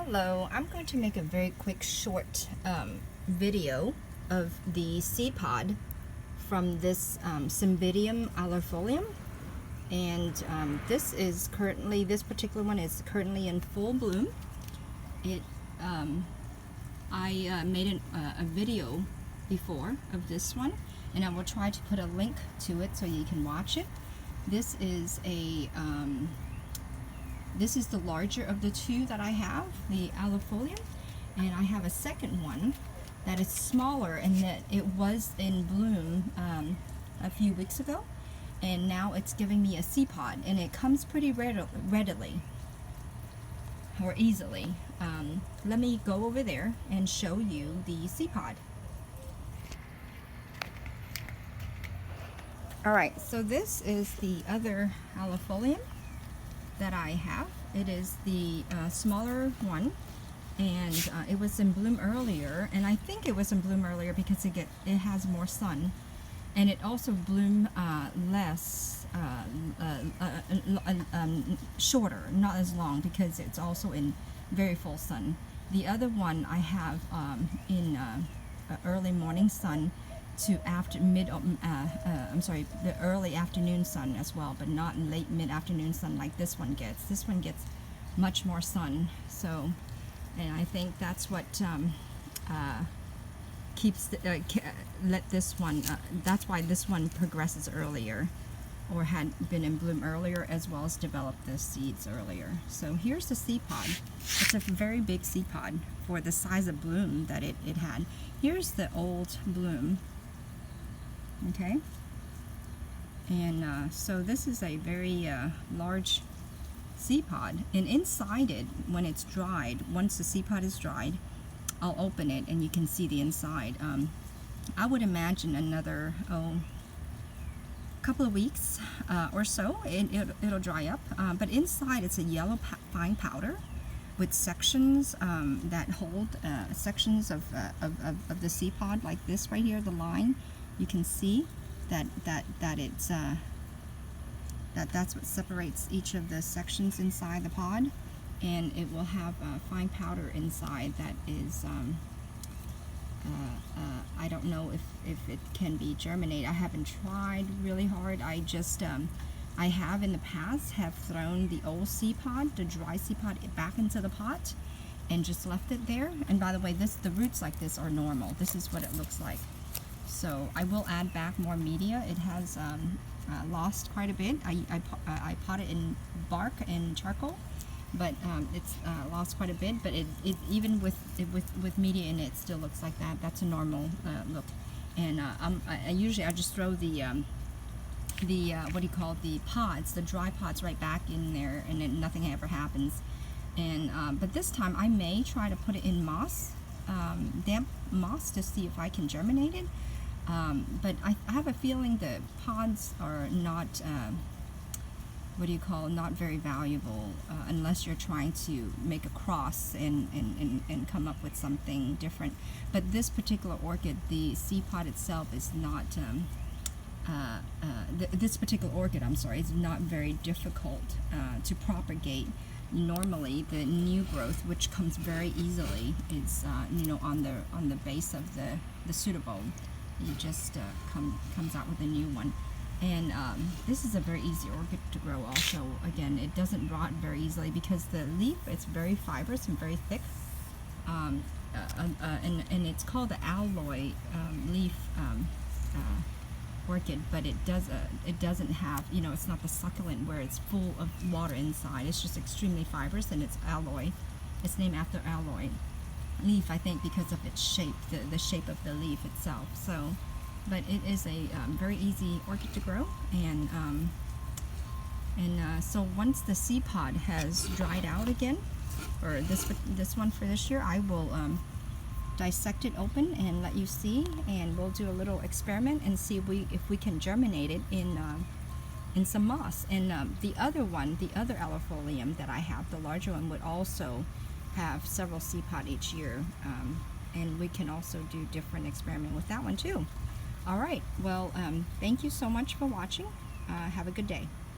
Hello, I'm going to make a very quick short video of the Seedpod from this Cymbidium Aloifolium, and this particular one is currently in full bloom. I made a video before of this one, and I will try to put a link to it so you can watch it. This is the larger of the two that I have, the Aloifolium, and I have a second one that is smaller, and that it was in bloom a few weeks ago, and now it's giving me a Seedpod, and it comes pretty readily or easily. Let me go over there and show you the Seedpod. Alright, so this is the other Aloifolium that I have. It is the smaller one, and it was in bloom earlier, and I think it was in bloom earlier because it has more sun, and it also bloomed less, shorter, not as long, because it's also in very full sun. The other one I have in early morning sun to the early afternoon sun as well, but not in late mid-afternoon sun like this one gets. This one gets much more sun, so, and I think that's what that's why this one progresses earlier, or had been in bloom earlier, as well as developed the seeds earlier. So here's the Seedpod. It's a very big Seedpod for the size of bloom that it had. Here's the old bloom. Okay, and so this is a very large Seedpod, and inside it, when it's dried, once the Seedpod is dried, I'll open it and you can see the inside. I would imagine another couple of weeks or so it'll dry up, but inside it's a yellow fine powder with sections that hold sections of the Seedpod, like this right here, the line. You can see that it's that's what separates each of the sections inside the pod, and it will have fine powder inside that is I don't know if it can be germinated. I haven't tried really hard. I just I have in the past have thrown the old Seedpod, the dry Seedpod, back into the pot and just left it there. And by the way, the roots like this are normal. This is what it looks like. So I will add back more media. It has lost quite a bit. I potted in bark and charcoal, but it's lost quite a bit. But it even with media in it, still looks like that. That's a normal look. And I usually just throw the what do you call it, the pods, the dry pods, right back in there, and then nothing ever happens. And but this time I may try to put it in moss, damp moss, to see if I can germinate it. But I have a feeling the pods are not, not very valuable unless you're trying to make a cross and come up with something different. But this particular orchid, the Seedpod itself is not, this particular orchid, I'm sorry, is not very difficult to propagate. Normally the new growth, which comes very easily, is on the base of the Soluble. You just comes out with a new one, and this is a very easy orchid to grow. Also, again, it doesn't rot very easily because the leaf is very fibrous and very thick, and it's called the alloy leaf orchid, but it doesn't have, it's not the succulent where it's full of water inside. It's just extremely fibrous, and it's alloy. It's named after alloy leaf, I think, because of its shape, the shape of the leaf itself. So, but it is a very easy orchid to grow, and so once the Seedpod has dried out again, or this one for this year, I will dissect it open and let you see, and we'll do a little experiment and see if we can germinate it in some moss. And the other one, the other Aloifolium that I have, the larger one, would also have several Seedpod each year, and we can also do different experiment with that one too. All right, well, thank you so much for watching. Have a good day.